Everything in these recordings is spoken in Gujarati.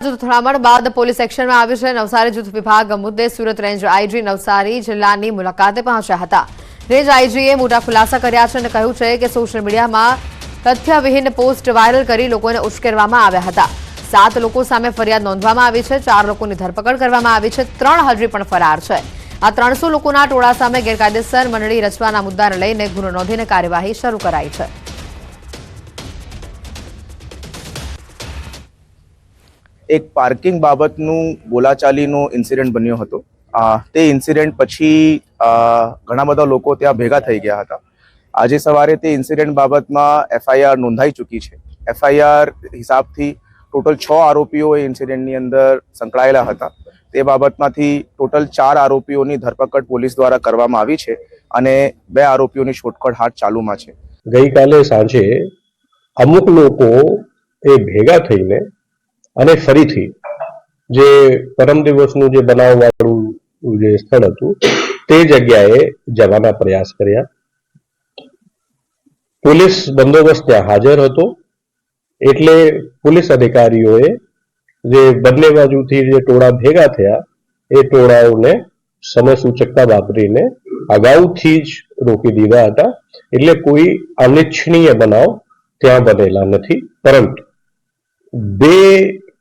અથડામણ બાદ પોલીસ એક્શનમાં આવ્યું છે। નવસારી જૂથ વિભાગ મુદ્દે સુરત રેન્જ આઈજી નવસારી જિલ્લાની મુલાકાતે પહોંચ્યા હતા। રેન્જ આઈજીએ મોટા ખુલાસા કર્યા છે અને કહ્યું છે કે સોશિયલ મીડિયામાં તથ્યવિહીન પોસ્ટ વાયરલ કરી લોકોને ઉશ્કેરવામાં આવ્યા હતા। 7 લોકો સામે ફરિયાદ નોંધવામાં આવી છે। 4 લોકોની ધરપકડ કરવામાં આવી છે। 3 હજી પણ ફરાર છે। આ 300 લોકોના ટોળા સામે ગેરકાયદેસર મંડળી રચવાના મુદ્દાને લઈને ગુનો નોંધીને કાર્યવાહી શરૂ કરાઈ છે। एक पार्किंग बाबतनु बोलाचालीनो इंसिडेंट बन्यो हतो। ते इंसिडेंट पछी घणा बधा लोको त्यां भेगा थई गया हता। आजे सवारे ते इंसिडेंट बाबतमां एफआईआर नोंधाई चूकी छे। एफआईआर हिसाबथी टोटल 6 आरोपीओ ए इंसिडेंटनी अंदर संकळायेला हता। ते बाबतमांथी टोटल 4 आरोपीओनी धरपकड पोलीस द्वारा करवामां आवी छे अने 2 आरोपीओनी शोधखोळ हाथ चालुमां छे। गईकाले सांजे अमुक लोको ए भेगा थईने અને ફરીથી જે પરમ દિવસનું જે બનાવવાળું જે સ્થળ હતું તે જગ્યાએ જવાના પ્રયાસ કર્યા। પોલીસ બંદોબસ્ત ત્યાં હાજર હતો એટલે પોલીસ અધિકારીઓએ જે બંને બાજુથી જે ટોળા ભેગા થયા એ ટોળાઓને સમયસૂચકતા વાપરીને અગાઉથી જ રોકી દીધા હતા। એટલે કોઈ અનિચ્છનીય બનાવ ત્યાં બનેલા નથી, પરંતુ 2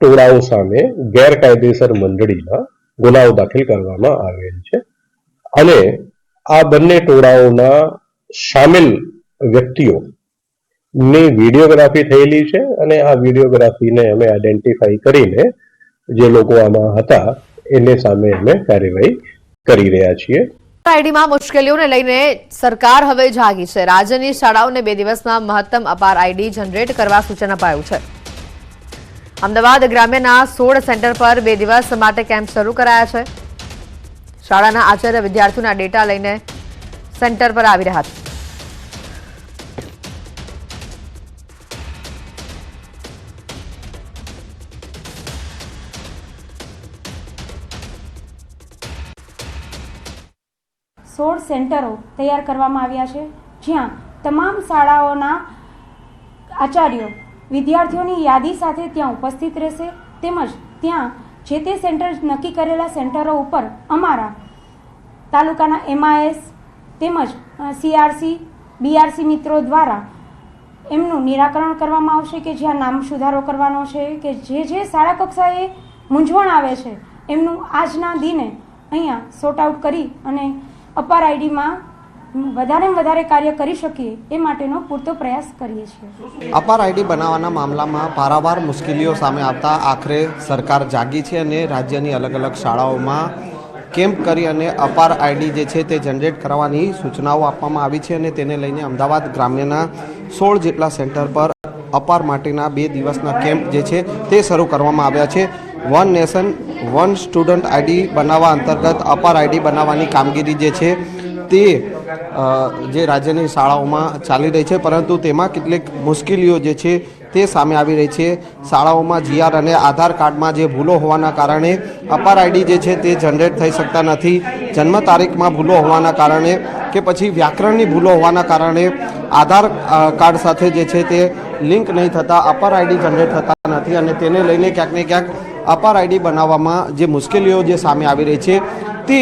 ટોળાઓ સામે ગેરકાયદેસર મંડળીમાં ગુનાઓ દાખલ કરવામાં આવેલ છે અને આ બંને ટોળાઓના સામેલ વ્યક્તિઓની વિડીયોગ્રાફી થયેલી છે અને આ વિડીયોગ્રાફીને અમે આઈડેન્ટિફાઈ કરીને જે લોકો આમાં હતા એને સામે અમે કાર્યવાહી કરી રહ્યા છીએ। આઈડીમાં મુશ્કેલીઓને લઈને સરકાર હવે જાગી છે। રાજ્યની શાળાઓને 2 દિવસમાં મહત્તમ અપાર આઈડી જનરેટ કરવા સૂચન અપાયું છે। અમદાવાદ ગ્રામ્યના 16 સેન્ટર પર 2 દિવસ માટે કેમ્પ શરૂ કરાયા છે। શાળાના આચાર્ય વિદ્યાર્થીઓના ડેટા લઈને સેન્ટર પર આવી રહ્યા હતા। સેન્ટરો તૈયાર કરવામાં આવ્યા છે, જ્યાં તમામ શાળાઓના આચાર્યો વિદ્યાર્થીઓની યાદી સાથે ત્યાં ઉપસ્થિત રહેશે। તેમજ ત્યાં જે તે સેન્ટર નક્કી કરેલા સેન્ટરો ઉપર અમારા તાલુકાના MIS તેમજ CRC BRC મિત્રો દ્વારા એમનું નિરાકરણ કરવામાં આવશે કે જ્યાં નામ સુધારો કરવાનો છે કે જે શાળા કક્ષાએ મૂંઝવણ આવે છે એમનું આજના દિને અહીંયા સોર્ટ આઉટ કરી અને અપાર આઈડીમાં વધારેમાં વધારે કાર્ય કરી શકીએ એ માટેનો પૂરતો પ્રયાસ કરીએ છીએ। અપાર આઈડી બનાવવાના મામલામાં પારાવાર મુશ્કેલીઓ સામે આવતા આખરે સરકાર જાગી છે અને રાજ્યની અલગ અલગ શાળાઓમાં કેમ્પ કરી અને અપાર આઈડી જે છે તે જનરેટ કરવાની સૂચનાઓ આપવામાં આવી છે અને તેને લઈને અમદાવાદ ગ્રામ્યના 16 જેટલા સેન્ટર પર અપાર માટેના 2 દિવસના કેમ્પ જે છે તે શરૂ કરવામાં આવ્યા છે। One nation one student ID બનાવવા અંતર્ગત અપાર આઈડી બનાવવાની કામગીરી જે છે તે જે રાજ્યની શાળાઓમાં ચાલી રહી છે, પરંતુ તેમાં કેટલીક મુશ્કેલીઓ જે છે તે સામે આવી રહી છે। શાળાઓમાં GR અને આધાર કાર્ડમાં જે ભૂલો હોવાના કારણે અપાર આઈડી જે છે તે જનરેટ થઈ શકતા નથી। જન્મ તારીખમાં ભૂલો હોવાના કારણે કે પછી વ્યાકરણની ભૂલો હોવાના કારણે આધાર કાર્ડ સાથે જે છે તે લિંક નહીં થતાં અપાર આઈડી જનરેટ થતા નથી અને તેને લઈને ક્યાંક ને ક્યાંક અપાર આઈડી બનાવવામાં જે મુશ્કેલીઓ જે સામે આવી રહી છે તે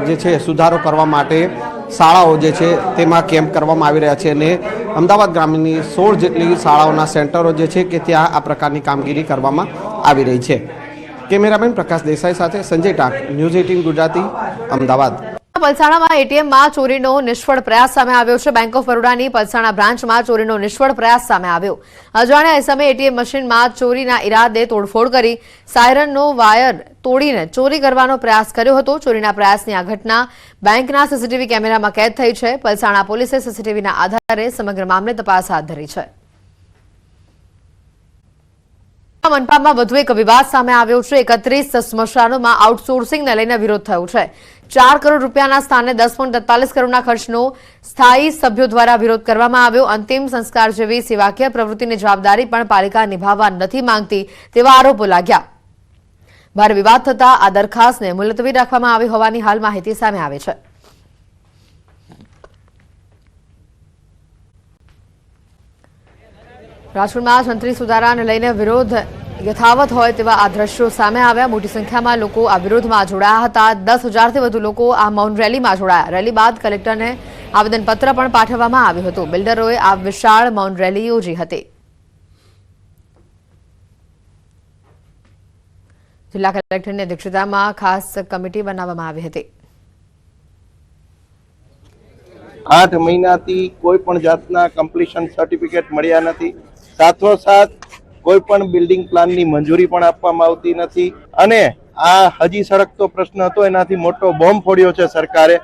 જે છે સુધારો કરવા માટે શાળાઓ જે છે તેમાં કેમ્પ કરવામાં આવી રહ્યા છે અને અમદાવાદ ગ્રામ્યની 16 જેટલી શાળાઓના સેન્ટરો જે છે કે ત્યાં આ પ્રકારની કામગીરી કરવામાં આવી રહી છે। કેમેરામેન પ્રકાશ દેસાઈ સાથે સંજય ટાંક, ન્યૂઝ 18 ગુજરાતી, અમદાવાદ। પલસાણામાં એટીએમમાં ચોરીનો નિષ્ફળ પ્રયાસ સામે આવ્યો છે। બેંક ઓફ બરોડાની પલસાણા બ્રાન્ચમાં ચોરીનો નિષ્ફળ પ્રયાસ સામે આવ્યો। અજાણ્યા સમયે એટીએમ મશીનમાં ચોરીના ઈરાદે તોડફોડ કરી સાયરનનો વાયર તોડીને ચોરી કરવાનો પ્રયાસ કર્યો હતો। ચોરીના પ્રયાસની આ ઘટના બેંકના સીસીટીવી કેમેરામાં કેદ થઈ છે। પલસાણા પોલીસે સીસીટીવીના આધારે સમગ્ર મામલે તપાસ હાથ ધરી છે। મનપામાં વધુ એક વિવાદ સામે આવ્યો છે। 31 સ્મશાનોમાં આઉટસોર્સિંગને લઈને વિરોધ થયો છે। 4 કરોડ રૂપિયાના સ્થાને 10.43 કરોડના ખર્ચનો સ્થાયી સભ્યો દ્વારા વિરોધ કરવામાં આવ્યો। અંતિમ સંસ્કાર જેવી સેવાકીય પ્રવૃત્તિની જવાબદારી પણ પાલિકા નિભાવવા નથી માંગતી તેવા આરોપો લાગ્યા। ભારે વિવાદ થતા આ દરખાસ્તને મુલતવી રાખવામાં આવી હોવાની હાલ માહિતી સામે આવે છે। રાજકોટમાં તંત્રી સુધારાને લઈને વિરોધ યથાવત હોય તેવા આ દ્રશ્યો સામે આવ્યા। મોટી સંખ્યામાં લોકો આ વિરોધમાં જોડાયા હતા। 10,000થી વધુ લોકો આ મૌન રેલીમાં જોડાયા। રેલી બાદ કલેક્ટરને આવેદનપત્ર પણ પાઠવવામાં આવ્યું હતું। બિલ્ડરોએ આ વિશાળ મૌન રેલી યોજી હતી। જિલ્લા કલેક્ટરની અધ્યક્ષતામાં ખાસ કમિટી બનાવવામાં આવી હતી। 8 મહિનાથી કોઈ પણ જાતના કમ્પ્લીશન સર્ટિફિકેટ મળ્યા નથી। સાથોસાથ કોઈ પણ બિલ્ડિંગ પ્લાનની મંજૂરી પણ આપવામાં આવતી નથી અને આ હજી સળગતો પ્રશ્ન હતો એનાથી મોટો બોમ્બ ફોડ્યો છે સરકારે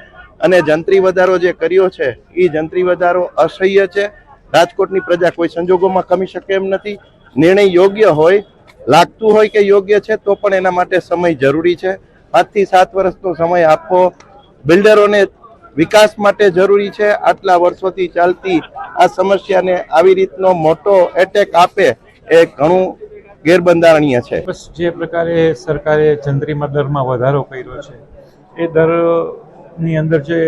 અને જંત્રી વધારો જે કર્યો છે એ જંત્રી વધારો અસહ્ય છે। રાજકોટની પ્રજા કોઈ સંજોગોમાં ખમી શકે એમ નથી। નિર્ણય યોગ્ય હોય, લાગતું હોય કે યોગ્ય છે તો પણ એના માટે સમય જરૂરી છે। 5 થી 7 વર્ષનો સમય આપવો બિલ્ડરોને વિકાસ માટે જરૂરી છે। આટલા વર્ષોથી ચાલતી આ સમસ્યાને આવી રીતનો મોટો એટેક આપે એ ઘણું ગેરબંધારણીય છે। બસ જે પ્રકારે સરકારે જંત્રીમાં દરમાં વધારો કર્યો છે એ દરની અંદર જે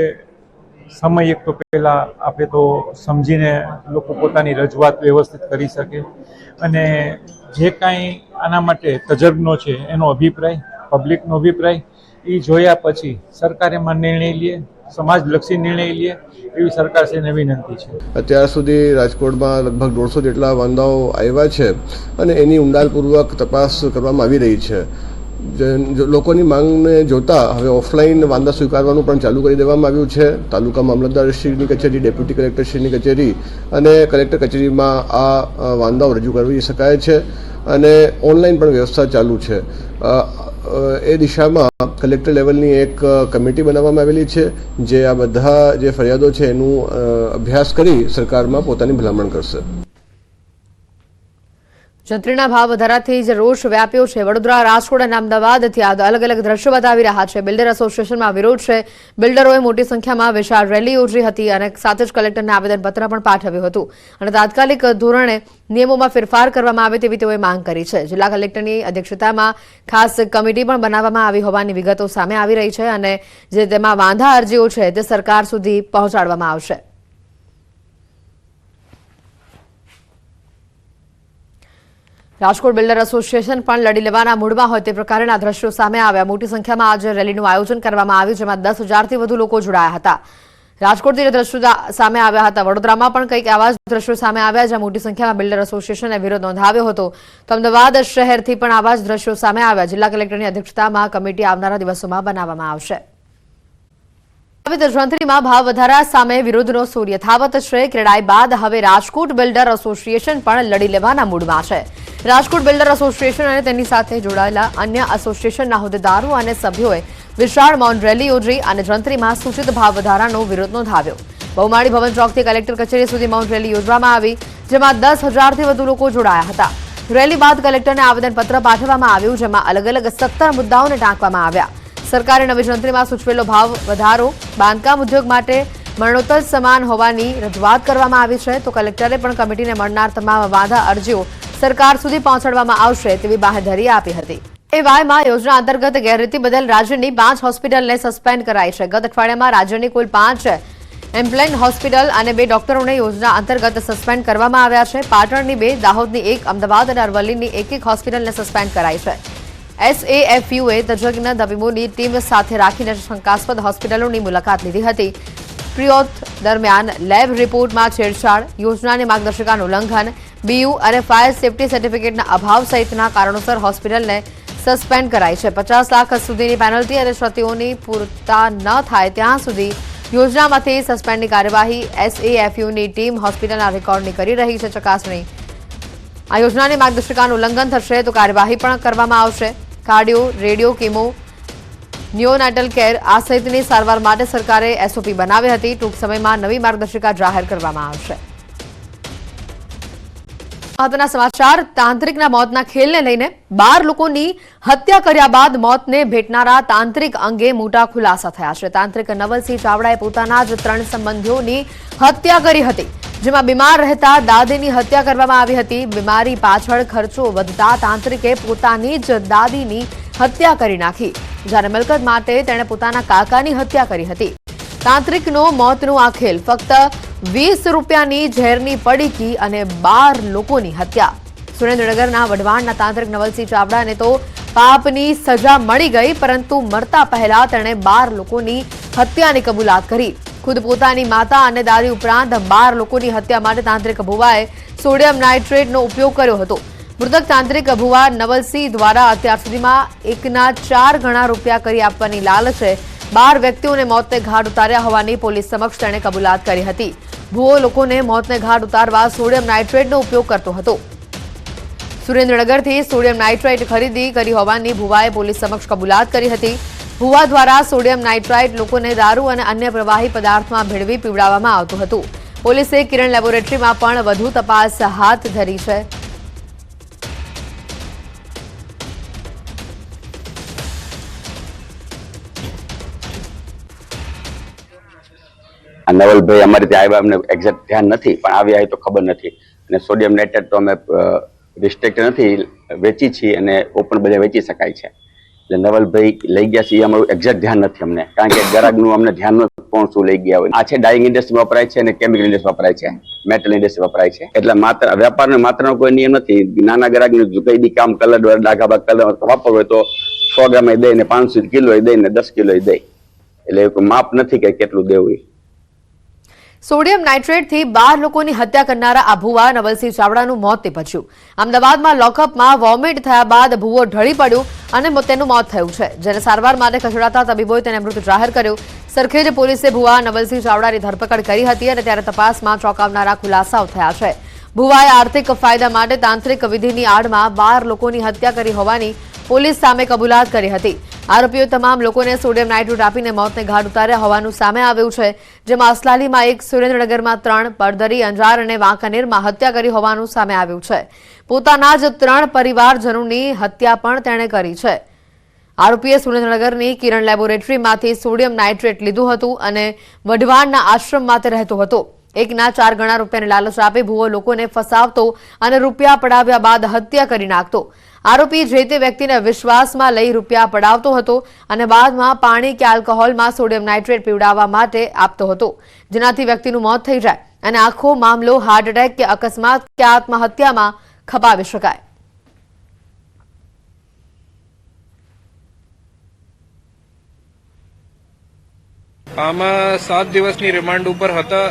સમય એક તો પહેલા આપે તો સમજીને લોકો પોતાની રજૂઆત વ્યવસ્થિત કરી શકે અને જે કાંઈ આના માટે તજજ્ઞો છે એનો અભિપ્રાય, પબ્લિકનો અભિપ્રાય એ જોયા પછી સરકાર એમાં નિર્ણય લે, સમાજલક્ષી નિર્ણય લે એવી સરકારશ્રીને વિનંતી છે। અત્યાર સુધી રાજકોટમાં લગભગ 150 જેટલા વાંધાઓ આવ્યા છે અને એની ઊંડાણપૂર્વક તપાસ કરવામાં આવી રહી છે। લોકોની માંગને જોતા હવે ઓફલાઈન વાંધા સ્વીકારવાનું પણ ચાલુ કરી દેવામાં આવ્યું છે। તાલુકા મામલતદારશ્રીની કચેરી, ડેપ્યુટી કલેક્ટરશ્રીની કચેરી અને કલેક્ટર કચેરીમાં આ વાંધાઓ રજૂ કરી શકાય છે અને ઓનલાઈન પણ વ્યવસ્થા ચાલુ છે। એ દિશામાં કલેક્ટર લેવલની એક કમિટી બનાવવામાં આવેલી છે જે આ બધા જે ફરિયાદો છે એનું અભ્યાસ કરી સરકારમાં પોતાની ભલામણ કરશે। જંત્રીના ભાવ વધારાથી જ રોષ વ્યાપ્યો છે। વડોદરા, રાજકોટ અને અમદાવાદથી અલગ અલગ દ્રશ્યો બતાવી રહ્યા છે। બિલ્ડર એસોસિએશનમાં વિરોધ છે। બિલ્ડરોએ મોટી સંખ્યામાં વિશાળ રેલી યોજી હતી અને સાથે જ કલેક્ટરને આવેદનપત્ર પણ પાઠવ્યું હતું અને તાત્કાલિક ધોરણે નિયમોમાં ફેરફાર કરવામાં આવે તેવી તેઓએ માંગ કરી છે। જિલ્લા કલેક્ટરની અધ્યક્ષતામાં ખાસ કમિટી પણ બનાવવામાં આવી હોવાની વિગતો સામે આવી રહી છે અને જે તેમાં વાંધા અરજીઓ છે તે સરકાર સુધી પહોંચાડવામાં આવશે। રાજકોટ બિલ્ડર એસોસિએશન પણ લડી લેવાના મૂડમાં હોય તે પ્રકારના દ્રશ્યો સામે આવ્યા। મોટી સંખ્યામાં આજે રેલીનું આયોજન કરવામાં આવ્યું જેમાં 10,000થી વધુ લોકો જોડાયા હતા। રાજકોટથી દ્રશ્યો સામે આવ્યા હતા। વડોદરામાં પણ કંઈક આવા જ દ્રશ્યો સામે આવ્યા જ્યાં મોટી સંખ્યામાં બિલ્ડર એસોસિએશને વિરોધ નોંધાવ્યો હતો। તો અમદાવાદ શહેરથી પણ આવા જ દ્રશ્યો સામે આવ્યા। જિલ્લા કલેક્ટરની અધ્યક્ષતામાં કમિટી આવનારા દિવસોમાં બનાવવામાં આવશે। જંત્રીમાં ભાવ વધારા સામે વિરોધનો સૂર યથાવત છે। ક્રેડાઈ બાદ હવે રાજકોટ બિલ્ડર એસોસિએશન પણ લડી લેવાના મૂડમાં છે। રાજકોટ બિલ્ડર એસોસિએશન અને તેની સાથે જોડાયેલા અન્ય એસોસિએશનના હોદ્દેદારો અને સભ્યોએ વિશાળ મૌન રેલી યોજી અને જંત્રીમાં સૂચિત ભાવ વધારાનો વિરોધ નોંધાવ્યો। બહુમાળી ભવન ચોકથી કલેક્ટર કચેરી સુધી મૌન રેલી યોજવામાં આવી જેમાં 10,000થી વધુ લોકો જોડાયા હતા। રેલી બાદ કલેક્ટરને આવેદનપત્ર પાઠવવામાં આવ્યું જેમાં અલગ અલગ 17 મુદ્દાઓને ટાંકવામાં આવ્યા। સરકારે નવી જંત્રીમાં સૂચવેલો ભાવ વધારો બાંધકામ ઉદ્યોગ માટે મરણોત્તર સમાન હોવાની રજૂઆત કરવામાં આવી છે। તો કલેક્ટરે પણ કમિટીને મળનાર તમામ વાંધા અરજીઓ સરકાર સુધી પહોંચાડવામાં આવશે તેવી બાહેધરી આપી હતી। એવાયમાં યોજના અંતર્ગત ગેરરીતિ બદલ રાજ્યની 5 હોસ્પિટલને સસ્પેન્ડ કરાઈ છે। ગત અઠવાડિયામાં રાજ્યની કુલ 5 એમ્પ્લેન હોસ્પિટલ અને 2 ડોક્ટરોને યોજના અંતર્ગત સસ્પેન્ડ કરવામાં આવ્યા છે। પાટણની 2, દાહોદની 1, અમદાવાદ અને અરવલ્લીની 1 હોસ્પિટલને સસ્પેન્ડ કરાઈ છે। SAFUએ તજજ્ઞ તબીબોની ટીમ સાથે રાખીને શંકાસ્પદ હોસ્પિટલોની મુલાકાત લીધી હતી। પ્રિયોથ દરમિયાન લેબ રિપોર્ટમાં છેડછાડ, યોજનાની માર્ગદર્શિકાનું ઉલ્લંઘન, BU અને ફાયર સેફટી સર્ટિફિકેટના અભાવ સહિતના કારણોસર હોસ્પિટલને સસ્પેન્ડ કરાઈ છે। 50 લાખ સુધીની પેનલ્ટી અને ક્ષતિઓની પૂરતા ન થાય ત્યાં સુધી યોજનામાંથી સસ્પેન્ડની કાર્યવાહી SAFUની ટીમ હોસ્પિટલના રેકોર્ડની કરી રહી છે ચકાસણી। આ યોજનાની માર્ગદર્શિકાનું ઉલ્લંઘન થશે તો કાર્યવાહી પણ કરવામાં આવશે। Cardio, radio, chemo, neonatal care આ સહિતની સારવાર માટે સરકારે SOP બનાવી હતી। ટૂંક સમયમાં નવી માર્ગદર્શિકા જાહેર કરવામાં આવશે। મહત્વના સમાચાર, તાંત્રિકના મોતના ખેલને લઈને 12 લોકોની હત્યા કર્યા બાદ મોતને ભેટનારા તાંત્રિક અંગે મોટા ખુલાસા થયા છે। તાંત્રિક નવલસિંહ ચાવડાએ પોતાના જ 3 સંબંધીઓની હત્યા કરી હતી જેમાં બીમાર રહેતા દાદીની હત્યા કરવામાં આવી હતી। બીમારી પાછળ ખર્ચો વધતા તાંત્રિકે પોતાની જ દાદીની હત્યા કરી નાખી જ્યારે મિલકત માટે તેણે પોતાના કાકાની હત્યા કરી હતી। તાંત્રિકનો મોતનો આ ખેલ ફક્ત 20 રૂપિયાની ઝેરની પડીકી અને 12 લોકોની હત્યા। સુરેન્દ્રનગરના વઢવાણના તાંત્રિક નવલસિંહ ચાવડાને તો પાપની સજા મળી ગઈ, પરંતુ મરતા પહેલા તેણે 12 લોકોની હત્યાની કબૂલાત કરી. ખુદ પોતાની માતા અને દાદી ઉપરાંત 12 લોકોની હત્યા માટે તાંત્રિક ભુવાએ સોડિયમ નાઇટ્રેટનો ઉપયોગ કર્યો હતો. મૃતક તાંત્રિક ભુવા નવલસિંહ દ્વારા અત્યાર સુધીમાં 1ના 4 ગણા રૂપિયા કરી આપવાની લાલચે 12 વ્યક્તિઓને મોતને ઘાટ ઉતાર્યા હોવાની પોલીસ સમક્ષ તેણે કબૂલાત કરી હતી. ભુવો લોકોને મોતને ઘાટ ઉતારવા સોડિયમ નાઇટ્રેટનો ઉપયોગ કરતો હતો. સુરેન્દ્રનગરથી સોડિયમ નાઇટ્રેટ ખરીદી કરી હોવાની ભુવાએ પોલીસ સમક્ષ કબૂલાત કરી હતી. ભુવા દ્વારા સોડિયમ નાઇટ્રાઇટ લોકોને દારૂ અને અન્ય પ્રવાહી પદાર્થમાં ભેળવી પીવડાવવામાં આવતું હતું. પોલીસે કિરણ લેબોરેટરીમાં પણ વધુ તપાસ હાથ ધરી છે. નવલભાઈ અમારી ત્યાં આવ્યા, અમને એક્ઝેક્ટ ધ્યાન નથી, પણ આવ્યા તો ખબર નથી. અને સોડિયમ નાઇટ્રેટ તો અમે રિસ્ટ્રિક્ટ નથી, વેચી છીએ અને ઓપન બજાર વેચી શકાય છે. એટલે નવલભાઈ લઈ ગયા છે એ અમારું એક્ઝેક્ટ ધ્યાન નથી અમને, કારણ કે ગ્રાહકનું અમને ધ્યાન નથી કોણ શું લઈ ગયા હોય. આ છે ડાઇંગ ઇન્ડસ્ટ્રીમાં વપરાય છે અને કેમિકલ ઇન્ડસ્ટ્રી વપરાય છે, મેટલ ઇન્ડસ્ટ્રી વપરાય છે. એટલે માત્ર વેપારનો માત્રનો કોઈ નિયમ નથી. નાના ગ્રાહકનું કઈ બી કામ કલર ડાઘા બાગ કલર વાપરવો હોય તો 100 ગ્રામ દે ને 500 કિલો દે ને 10 કિલો દે. એટલે માપ નથી કે કેટલું દેવું. સોડિયમ નાઇટ્રેટથી 12 લોકોની હત્યા કરનારા આ ભુવા નવલસિંહ ચાવડાનું મોત નીપજ્યું. અમદાવાદમાં લોકઅપમાં વોમિટ થયા બાદ ભુવો ઢળી પડ્યો અને તેનું મોત થયું છે, જેને સારવાર માટે ખસેડાતા તબીબોએ તેને મૃત જાહેર કર્યો. સરખેજ પોલીસે ભુવા નવલસિંહ ચાવડાની ધરપકડ કરી હતી અને ત્યારે તપાસમાં ચોંકાવનારા ખુલાસાઓ થયા છે. ભુવાએ આર્થિક ફાયદા માટે તાંત્રિક વિધિની આડમાં 12 લોકોની હત્યા કરી હોવાની પોલીસ સામે કબૂલાત કરી હતી. આરોપીઓ તમામ લોકોને સોડિયમ નાઇટ્રેટ આપીને મોતને ઘાટ ઉતાર્યા હોવાનું સામે આવ્યું છે, જેમાં અસલાલીમાં 1, સુરેન્દ્રનગરમાં 3, પડધરી, અંજાર અને વાંકાનેરમાં હત્યા કરી હોવાનું સામે આવ્યું છે. પોતાના જ 3 પરિવારજનોની હત્યા પણ તેણે કરી છે. આરોપીએ સુરેન્દ્રનગરની કિરણ લેબોરેટરીમાંથી સોડિયમ નાઇટ્રેટ લીધું હતું અને વઢવાણના આશ્રમમાં તે રહેતો હતો. 1ના 4 ગણા રૂપિયાની લાલચ આપી ભુવો લોકોને ફસાવતો અને રૂપિયા પડાવ્યા બાદ હત્યા કરી નાખતો. આરોપી જે તે વ્યક્તિને વિશ્વાસમાં લઈ રૂપિયા પડાવતો હતો અને બાદમાં પાણી કે આલ્કોહોલમાં સોડિયમ નાઇટ્રેટ પીવડાવવા માટે આપતો હતો, જેનાથી વ્યક્તિનું મોત થઈ જાય અને આખો મામલો હાર્ટ એટેક કે અકસ્માત કે આત્મહત્યામાં ખપાવી શકાય. આમાં 7 દિવસની રિમાન્ડ ઉપર હતા.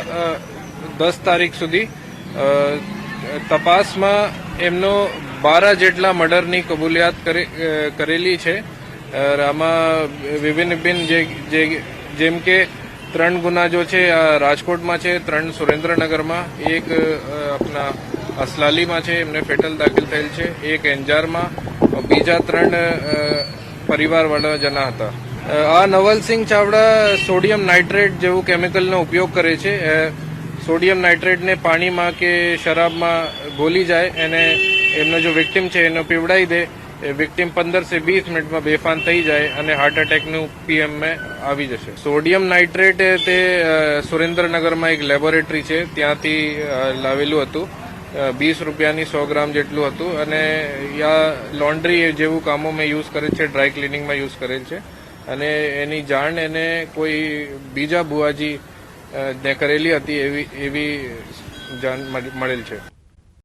10 તારીખ સુધી તપાસમાં એમનો 12 જેટલા મર્ડરની કબૂલિયાત કરેલી છે. આમાં વિભિન્ન જેમ કે 3 ગુના જો છે રાજકોટમાં છે, 3 સુરેન્દ્રનગરમાં, 1 આપણા અસલાલીમાં છે, એમને ફેટલ દાખલ થયેલ છે, 1 એન્જારમાં, બીજા 3 પરિવારવાળા જણા હતા. આ નવલસિંહ ચાવડા સોડિયમ નાઇટ્રેટ જેવું કેમિકલનો ઉપયોગ કરે છે. સોડિયમ નાઇટ્રેટને પાણીમાં કે શરાબમાં ઘોલી જાય અને એમનો જો વિક્ટિમ છે એનો પીવડાવી દે, વિક્ટિમ 15 થી 20 મિનિટમાં બેફાન થઈ જાય અને હાર્ટ એટેકનું પીએમમાં આવી જશે. સોડિયમ નાઇટ્રેટ તે સુરેન્દ્રનગરમાં એક લેબોરેટરી છે, ત્યાંથી લાવેલું હતું. 20 રૂપિયાની 100 ગ્રામ જેટલું હતું અને યા લોન્ડ્રી જેવું કામોમાં યુઝ કરે છે, ડ્રાય ક્લિનિંગમાં યુઝ કરેલ છે. અને એની જાણ એને કોઈ બીજા બુઆજી ને કરેલી હતી એવી જાણ મળેલ છે.